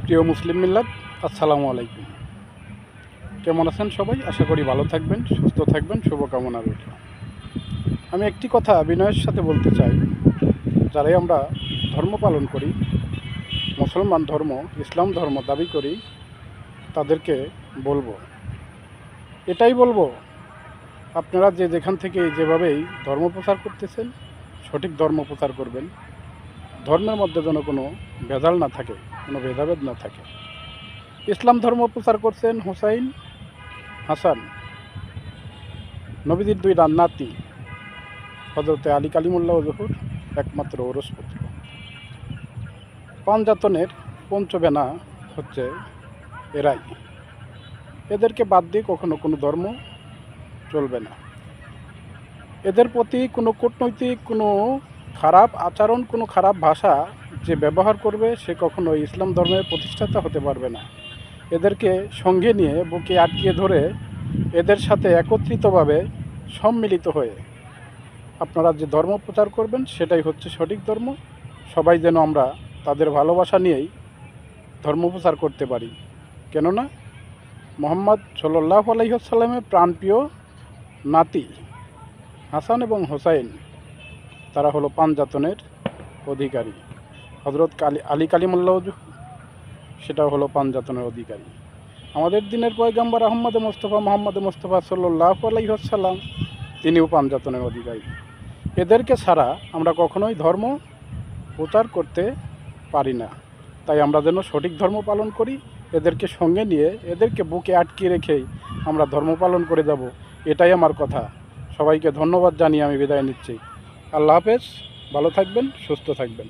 প্রিয় মুসলিম মিল্লাত, আসসালামু আলাইকুম। কেমন আছেন সবাই? আশা করি ভালো থাকবেন, সুস্থ থাকবেন, শুভকামনা রইল। আমি একটি কথা বিনয়ের সাথে বলতে চাই, যারাই আমরা ধর্ম পালন করি, মুসলমান ধর্ম, ইসলাম ধর্ম দাবি করি, তাদেরকে বলবো, এটাই বলবো, আপনারা যেখান থেকে যেভাবেই ধর্ম প্রচার করতেছেন, সঠিক ধর্ম প্রচার করবেন। ধর্মের মধ্যে যেন কোনো ভেজাল না থাকে, কোনো ভেদাভেদ না থাকে। ইসলাম ধর্ম প্রচার করছেন হুসাইন, হাসান, নবীজির দুই নাতি হজরতে আলী কালিমুল্লাহ জহুর একমাত্র ওরসপুত্র। পাঞ্জাতনের পঞ্চবেনা হচ্ছে এরাই। এদেরকে বাদ দিয়ে কখনো কোনো ধর্ম চলবে না। এদের প্রতি কোনো কূটনৈতিক, কোনো খারাপ আচরণ, কোনো খারাপ ভাষা যে ব্যবহার করবে, সে কখনো ইসলাম ধর্মের প্রতিষ্ঠাতা হতে পারবে না। এদেরকে সঙ্গে নিয়ে বুকে আটকিয়ে ধরে এদের সাথে একত্রিতভাবে সম্মিলিত হয়ে আপনারা যে ধর্ম প্রচার করবেন, সেটাই হচ্ছে সঠিক ধর্ম। সবাই যেন আমরা তাদের ভালোবাসা নিয়েই ধর্ম প্রচার করতে পারি। কেননা মুহাম্মদ সাল্লাল্লাহু আলাইহি ওয়াসাল্লামের প্রাণপ্রিয় নাতি হাসান এবং হোসাইন, তারা হলো পাঞ্জাতনের অধিকারী। হজরত আলী কালিমুল্লাহ সেটাও হলো পাঞ্জাতনের অধিকারী। আমাদের দিনের পয়গম্বর আহমদ মুস্তফা সাল্লাল্লাহু আলাইহি ওয়াসাল্লাম, তিনিও পাঞ্জাতনের অধিকারী। এদেরকে ছাড়া আমরা কখনোই ধর্ম প্রচার করতে পারি না। তাই আমরা যেন সঠিক ধর্ম পালন করি, এদেরকে সঙ্গে নিয়ে, এদেরকে বুকে আটকিয়ে রেখেই আমরা ধর্ম পালন করে যাব, এটাই আমার কথা। সবাইকে ধন্যবাদ জানিয়ে আমি বিদায় নিচ্ছি। আল্লাহ হাফেজ, ভালো থাকবেন, সুস্থ থাকবেন।